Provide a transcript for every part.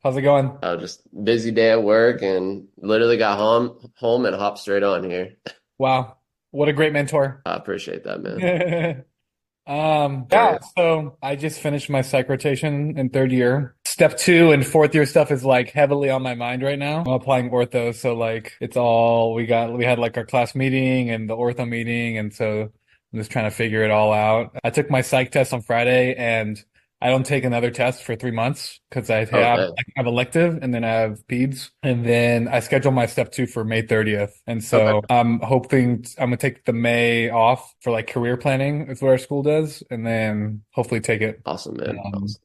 How's it going? Just busy day at work and literally got home and hopped straight on here. Wow, what a great mentor. I appreciate that, man. Yeah, Uh, so I just finished my psych rotation in third year. Step two and fourth year stuff is like heavily on my mind right now. I'm applying ortho, so like it's all we had like our class meeting and the ortho meeting, and so I'm just trying to figure it all out. I took my psych test on Friday and I don't take another test for 3 months because oh, I have elective and then I have peds and then I schedule my step two for May 30th. And okay. so I'm hoping I'm gonna take the May off for like career planning is what our school does, and then hopefully take it. Awesome, man. Um, Awesome.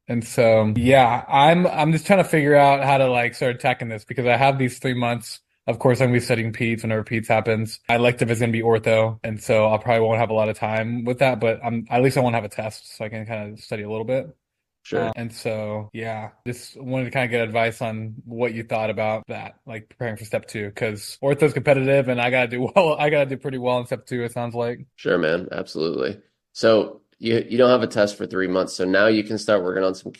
and so yeah, I'm just trying to figure out how to like start attacking this because I have these 3 months. Of course, I'm gonna be studying peds whenever peds happens. My elective is gonna be ortho, and so I probably won't have a lot of time with that, but at least I won't have a test, so I can kind of study a little bit. Sure. And so, yeah, just wanted to kind of get advice on what you thought about that, like preparing for step two, because ortho's competitive and I gotta do well. I gotta do pretty well in step two, it sounds like. Sure, man. Absolutely. So you don't have a test for 3 months, so now you can start working on some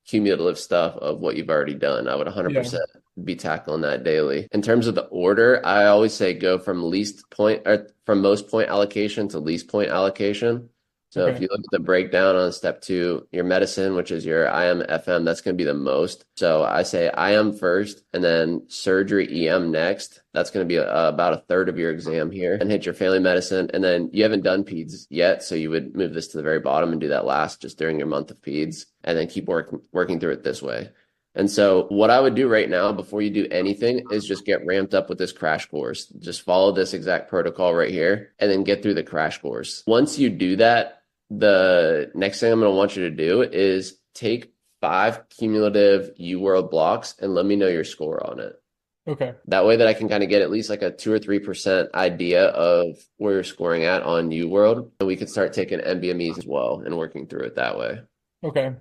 cumulative stuff of what you've already done. I would Yeah. 100% be tackling that daily. In terms of the order, I always say go from least point or from most point allocation to least point allocation. So if Okay. you look at the breakdown on step two, your medicine, which is your IM, FM, that's going to be the most. So I say IM first and then surgery, EM next. That's going to be about a third of your exam here and hit your family medicine. And then you haven't done peds yet. So you would move this to the very bottom and do that last just during your month of peds and then keep working through it this way. And so what I would do right now before you do anything is just get ramped up with this crash course. Just follow this exact protocol right here and then get through the crash course. Once you do that, the next thing I'm going to want you to do is take 5 cumulative UWorld blocks and let me know your score on it. Okay. That way that I can kind of get at least like a 2 or 3% idea of where you're scoring at on UWorld. And we could start taking NBMEs as well and working through it that way. Okay.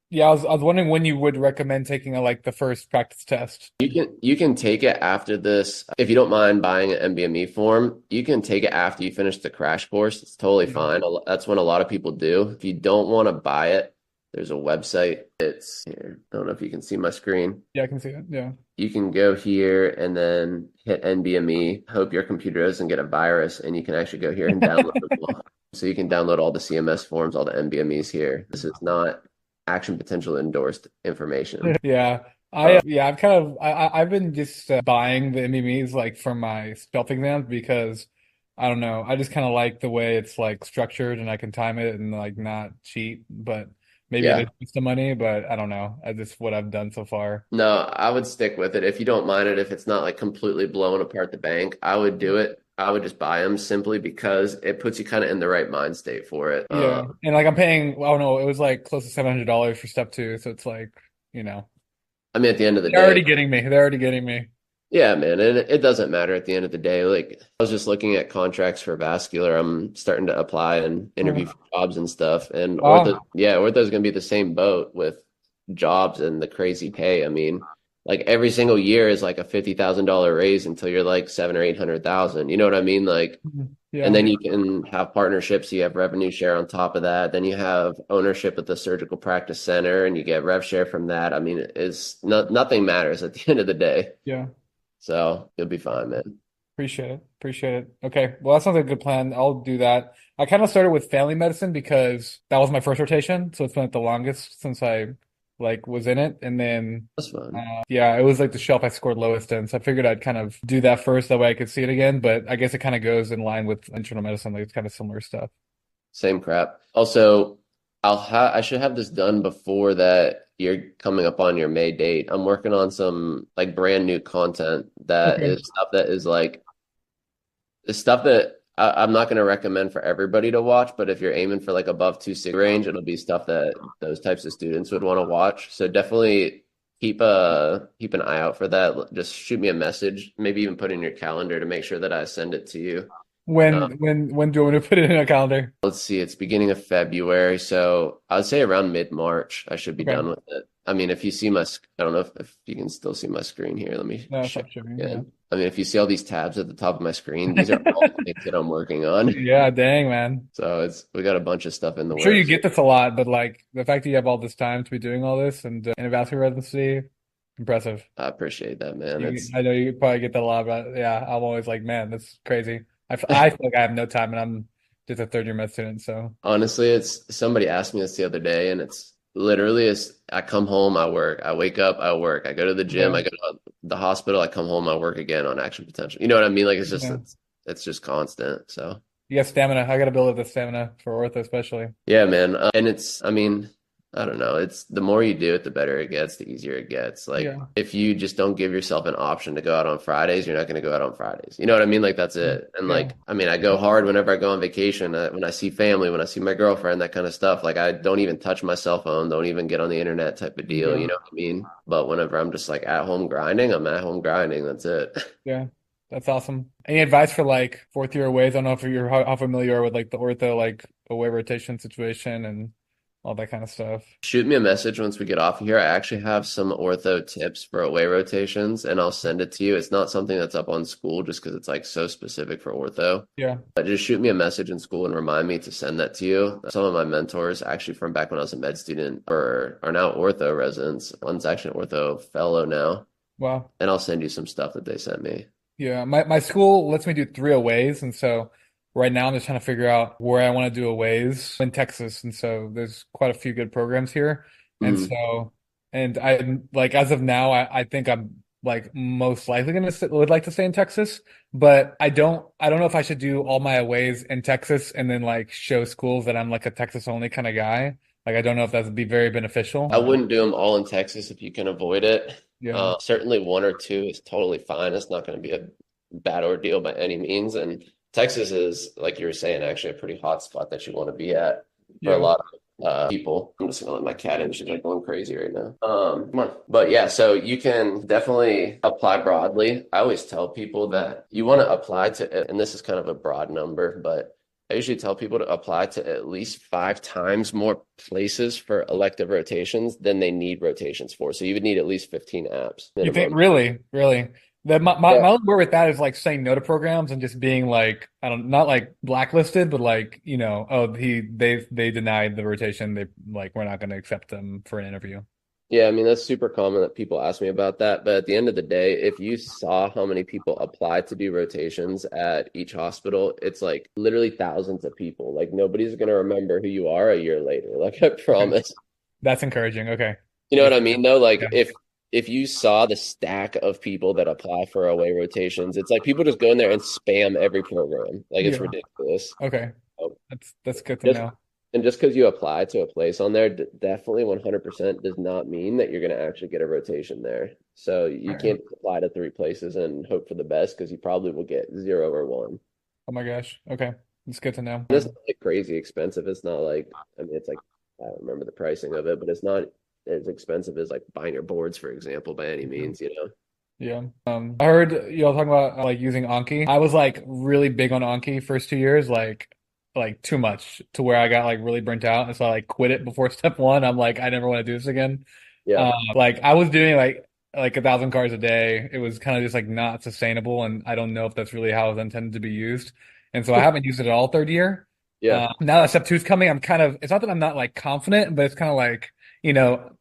Yeah, I was wondering when you would recommend taking like the first practice test. You can take it after this. If you don't mind buying an NBME form, you can take it after you finish the crash course. It's totally Yeah. fine. That's when a lot of people do. If you don't want to buy it, there's a website. It's here. I don't know if you can see my screen. Yeah, I can see it. Yeah. You can go here and then hit NBME. Hope your computer doesn't get a virus, and you can actually go here and download them all. So you can download all the CMS forms, all the NBMEs here. This is not action potential endorsed information. Yeah. Uh, Yeah, I've kind of I've been just buying the MMEs like for my self exams because I don't know, I just kind of like the way it's like structured and I can time it and like not cheat, but maybe it yeah. is just the money, but I don't know. I just what I've done so far. No, I would stick with it. If you don't mind it, if it's not like completely blowing apart the bank, I would do it. I would just buy them simply because it puts you kind of in the right mind state for it. Yeah. And like I'm paying, I don't know, it was like close to $700 for step two, so it's like, you know, I mean, at the end of the they're day, already getting me. They're already getting me. yeah, man, and it doesn't matter at the end of the day. Like, I was just looking at contracts for vascular. I'm starting to apply and interview Uh, for jobs and stuff. And ortho, Wow. yeah, ortho's gonna be the same boat with jobs and the crazy pay. I mean, like every single year is like a $50,000 raise until you're like 7 or 800,000. You know what I mean? Like, and Yeah. then you can have partnerships. You have revenue share on top of that. Then you have ownership at the surgical practice center, and you get rev share from that. I mean, nothing matters at the end of the day. Yeah. So you'll be fine, man. Appreciate it. Appreciate it. Okay. Well, that sounds like a good plan. I'll do that. I kind of started with family medicine because that was my first rotation. So it's been like the longest since I like was in it. And then, That's fun. yeah, it was like the shelf I scored lowest in. So I figured I'd kind of do that first. That way I could see it again. But I guess it kind of goes in line with internal medicine. Like it's kind of similar stuff. Same crap. Also, I should have this done before that you're coming up on your May date. I'm working on some like brand new content that Okay. is stuff that is like it's stuff that I'm not going to recommend for everybody to watch, but if you're aiming for like above 260 range, it'll be stuff that those types of students would want to watch. So definitely keep an eye out for that. Just shoot me a message, maybe even put in your calendar to make sure that I send it to you. When do you want me to put it in a calendar? Let's see, it's beginning of February, so I would say around mid-March I should be Okay. done with it. I mean, if you see I don't know if you can still see my screen here. Let me No, share stop shipping. it Yeah. again. I mean, if you see all these tabs at the top of my screen, these are all things that I'm working on. Yeah, dang, man. So we got a bunch of stuff in the I'm sure you works. get this a lot, but like the fact that you have all this time to be doing all this and in a vascular residency. Impressive. I appreciate that, man. I know you probably get that a lot, but yeah, I'm always like, man, that's crazy. I feel like I have no time and I'm just a third year med student. So Honestly, it's somebody asked me this the other day, and it's literally is I come home, I work, I wake up, I work, I go to the gym, yeah, I go to the hospital, I come home, I work again on action potential. You know what I mean? Like yeah. it's just constant. So You got stamina. I got to build up the stamina for ortho, especially. yeah, man. And it's, I mean, I don't know. It's the more you do it, the better it gets, the easier it gets. Like Yeah. if you just don't give yourself an option to go out on Fridays, you're not going to go out on Fridays. You know what I mean? Like that's it. And Yeah. like, I mean, I go hard whenever I go on vacation, when I see family, when I see my girlfriend, that kind of stuff. Like I don't even touch my cell phone, don't even get on the internet type of deal. You Yeah. know what I mean? But whenever I'm just like at home grinding, I'm at home grinding. That's it. Yeah. That's awesome. Any advice for like fourth year aways? I don't know if you're how familiar you are with like the ortho, like away rotation situation and all that kind of stuff. Shoot me a message once we get off of here. I actually have some ortho tips for away rotations, and I'll send it to you. It's not something that's up on school just because it's like so specific for ortho. Yeah. But just shoot me a message in school and remind me to send that to you. Some of my mentors, actually from back when I was a med student, are now ortho residents. One's actually an ortho fellow now, Wow. and I'll send you some stuff that they sent me. Yeah. My school lets me do 3 aways. And so right now I'm just trying to figure out where I want to do aways in Texas. And so there's quite a few good programs here. And Mm. so, and I like as of now, I think I'm like most likely gonna would like to stay in Texas, but I don't know if I should do all my aways in Texas and then like show schools that I'm like a Texas only kind of guy. Like I don't know if that would be very beneficial. I wouldn't do them all in Texas if you can avoid it. Yeah. Certainly one or two is totally fine. It's not going to be a bad ordeal by any means. And Texas is, like you were saying, actually a pretty hot spot that you want to be at for a Yeah. lot of people. I'm just gonna let my cat in. She's like going crazy right now. Come on. But yeah, so you can definitely apply broadly. I always tell people that you want to apply to, and this is kind of a broad number, but I usually tell people to apply to at least 5 times more places for elective rotations than they need rotations for. So you would need at least 15 apps You think minimum. really, really? Yeah. My only word with that is like saying no to programs and just being like, I don't not like blacklisted, but like, oh they denied the rotation. They like we're not gonna accept them for an interview. Yeah, I mean, that's super common that people ask me about that. But at the end of the day, if you saw how many people apply to do rotations at each hospital, it's like literally thousands of people. Like nobody's going to remember who you are a year later. Like I Okay. promise. That's encouraging. Okay. You know what I mean, though? Like Yeah. if you saw the stack of people that apply for away rotations, it's like people just go in there and spam every program. Like it's Yeah. ridiculous. Okay. So That's good to just know. and just because you apply to a place on there, definitely 100% does not mean that you're going to actually get a rotation there. So you Okay. can't apply to 3 places and hope for the best because you probably will get 0 or 1. Oh my gosh. Okay. It's good to know. And it's not like crazy expensive. It's not like, I mean, it's like, I don't remember the pricing of it, but it's not as expensive as like buying your boards, for example, by any means, you know? Yeah. I heard y'all talking about like using Anki. I was like really big on Anki first 2 years, like too much to where I got like really burnt out. And so I like quit it before step one. I'm like, I never want to do this again. Yeah. Like I was doing like 1,000 cars a day. It was kind of just like not sustainable, and I don't know if that's really how it was intended to be used. And so I haven't used it at all third year. Yeah. Now that step two is coming, I'm kind of it's not that I'm not like confident, but it's kind of like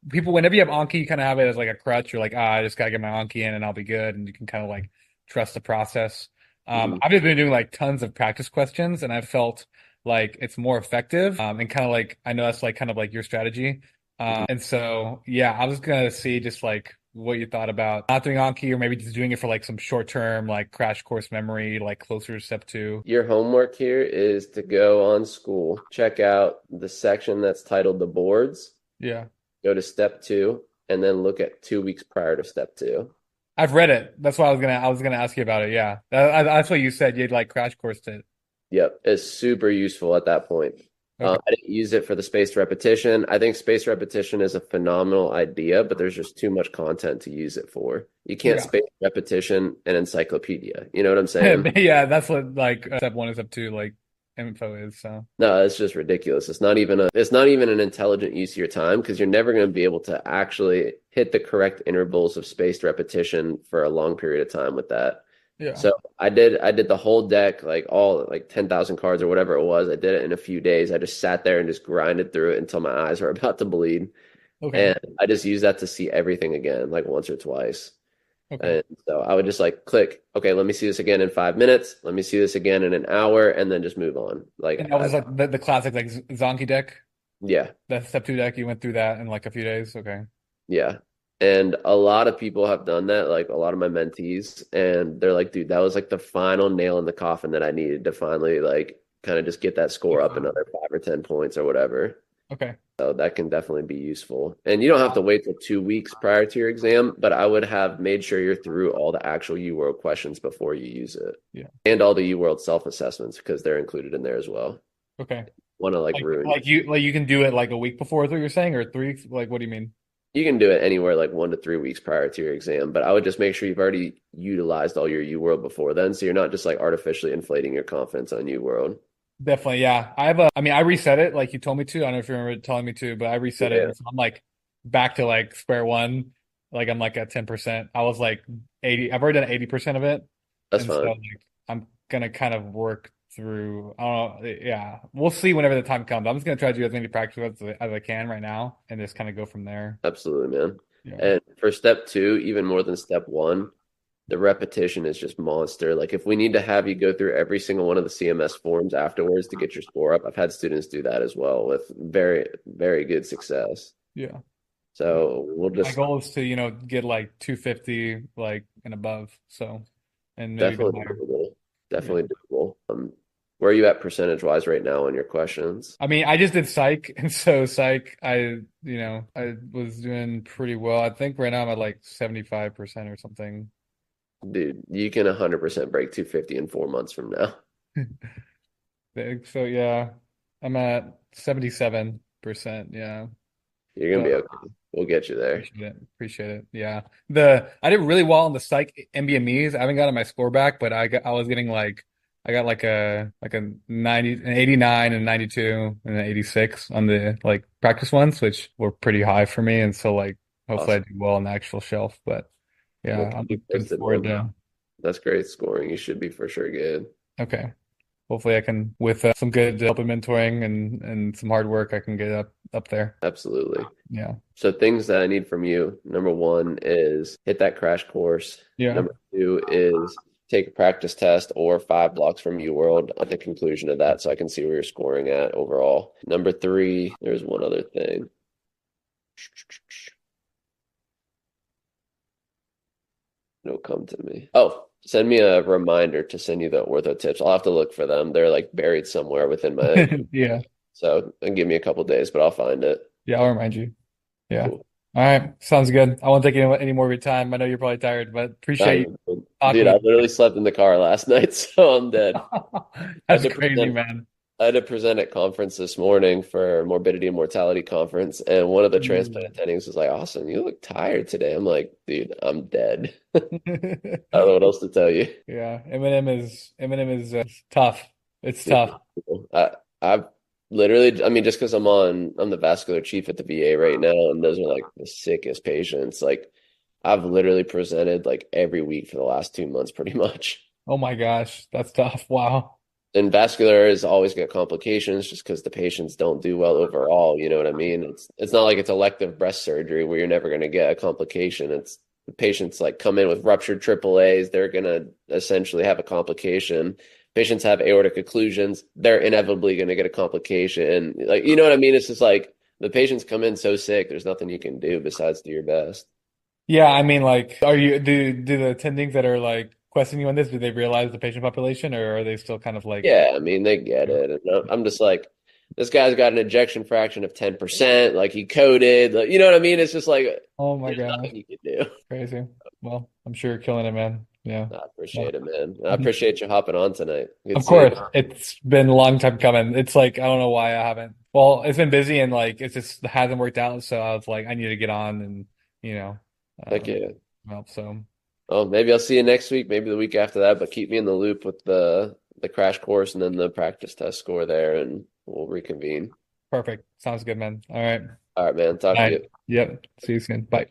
people whenever you have Anki, you kind of have it as like a crutch. You're like, I just gotta get my Anki in and I'll be good, and you can kind of like trust the process. Mhm. I've just been doing like tons of practice questions, and I've felt like it's more effective. And kind of like I know that's like kind of like your strategy. Mhm. And so yeah, I was gonna see just like what you thought about not doing Anki or maybe just doing it for like some short term like crash course memory, like closer to step two. Your homework here is to go on school, check out the section that's titled the boards, Yeah. go to step 2, and then look at 2 weeks prior to step 2. I've read it. That's why I was gonna ask you about it. Yeah. That's what you said. You'd like crash coursed it. Yep, it's super useful at that point. Okay. I didn't use it for the spaced repetition. I think spaced repetition is a phenomenal idea, but there's just too much content to use it for. You can't Yeah. space repetition and encyclopedia. You know what I'm saying? Yeah, that's what like step one and step two like info is. So No, it's just ridiculous. It's not even an intelligent use of your time because you're never going to be able to actually hit the correct intervals of spaced repetition for a long period of time with that. yeah. So I did the whole deck, like all like 10,000 cards or whatever it was. I did it in a few days. I just sat there and just grinded through it until my eyes were about to bleed. Okay. And I just use that to see everything again, like once or twice. Okay. And so I would just like click, okay, let me see this again in 5 minutes. Let me see this again in an hour, and then just move on. And that was like the classic like Zonky deck, Yeah, the step two deck. You went through that in like a few days. Okay. yeah. And a lot of people have done that, like a lot of my mentees, and they're like, dude, that was like the final nail in the coffin that I needed to finally like kind of just get that score up another 5 or 10 points or whatever. Okay. So that can definitely be useful. And you don't have to wait till 2 weeks prior to your exam, but I would have made sure you're through all the actual UWorld questions before you use it. Yeah. And all the UWorld self-assessments because they're included in there as well. Okay. Want to like Like ruin. you can do it like a week before is what you're saying, or 3 weeks? Like what do you mean? You can do it anywhere like 1 to 3 weeks prior to your exam, but I would just make sure you've already utilized all your UWorld before then, so you're not just like artificially inflating your confidence on UWorld. Definitely, yeah. I mean, I reset it like you told me to. I don't know if you remember telling me to, but I reset it. Yeah, And so I'm like back to like square one. Like I'm like at 10%. I was like 80. I've already done 80% of it. that's And so fine. like I'm gonna kind of work through, I don't know. Yeah. We'll see whenever the time comes. I'm just gonna try to do as many practice as I can right now and just kind of go from there. Absolutely, man. Yeah. And for step two, even more than step one, the repetition is just monster. Like if we need to have you go through every single one of the CMS forms afterwards to get your score up, I've had students do that as well with very, very good success. Yeah. So we'll My just goal is to, get like 250 like and above. So and maybe go definitely higher. doable. Yeah. Definitely doable. Where are you at percentage wise right now on your questions? I mean, I just did psych, and so psych, I was doing pretty well. I think right now I'm at like 75% or something. Dude, you can 100% break 250 in 4 months from now. So yeah, I'm at 77%. Yeah, You're gonna be but okay. We'll get you there. appreciate it. Appreciate it. Yeah, I did really well on the psych NBMEs. I haven't gotten my score back, but I was getting like I got like a 90, an 89 and 92 and an 86 on the like practice ones, which were pretty high for me. And so like hopefully I Awesome. do well on the actual shelf. But We'll yeah, keep I'm you looking posted, forward man. to That's great scoring. You should be for sure good. okay. Hopefully I can with some good help and mentoring and some hard work I can get up there. Absolutely. Yeah. So things that I need from you, number one is hit that crash course. Yeah. Number two is take a practice test or 5 blocks from UWorld at the conclusion of that so I can see where you're scoring at overall. Number three, there's one other thing. It'll come to me. Oh, send me a reminder to send you the ortho tips. I'll have to look for them. They're like buried somewhere within my, Yeah. so and give me a couple days, but I'll find it. Yeah, I'll remind you. Yeah. Cool. All right. Sounds good. I won't take any more of your time. I know you're probably tired, but appreciate you talking Dude, I with literally slept in the car last night, so I'm me. dead. I had That's to crazy, present man. I had to present at conference this morning for morbidity and mortality conference, and one of the transplant Mm. attendings was like, "Austin, you look tired today." I'm like, "Dude, I'm dead." I don't know what else to tell you. Yeah, Eminem is tough. It's Dude, tough. I've literally, I mean, just because I'm the vascular chief at the VA right now, and those are like the sickest patients. Like, I've literally presented like every week for the last 2 months, pretty much. Oh my gosh, that's tough. Wow. And vascular is always got complications just because the patients don't do well overall. You know what I mean? It's not like it's elective breast surgery where you're never going to get a complication. It's the patients like come in with ruptured AAAs, they're going to essentially have a complication. Patients have aortic occlusions, they're inevitably going to get a complication. Like, you know what I mean? It's just like the patients come in so sick, there's nothing you can do besides do your best. Yeah, I mean, like, do the attendings that are like questioning you on this, do they realize the patient population, or are they still kind of like, Yeah, I mean, they get it. And I'm just like, this guy's got an ejection fraction of 10%. Like he coded, like, you know what I mean? It's just like, oh my there's gosh, nothing you can do. crazy. Well, I'm sure you're killing it, man. Yeah. I Well, appreciate it, man. I appreciate you hopping on tonight. Good of seeing course, it's been a long time coming. It's like I don't know why I haven't. Well, it's been busy and like it just hasn't worked out. So I was like, I need to get on and you know, you. Heck um, yeah. well, so Oh, maybe I'll see you next week, maybe the week after that, but keep me in the loop with the crash course and then the practice test score there, and we'll reconvene. perfect. Sounds good, man. All right. All right, man. All Talk to right. you. Yep. See you soon. Bye.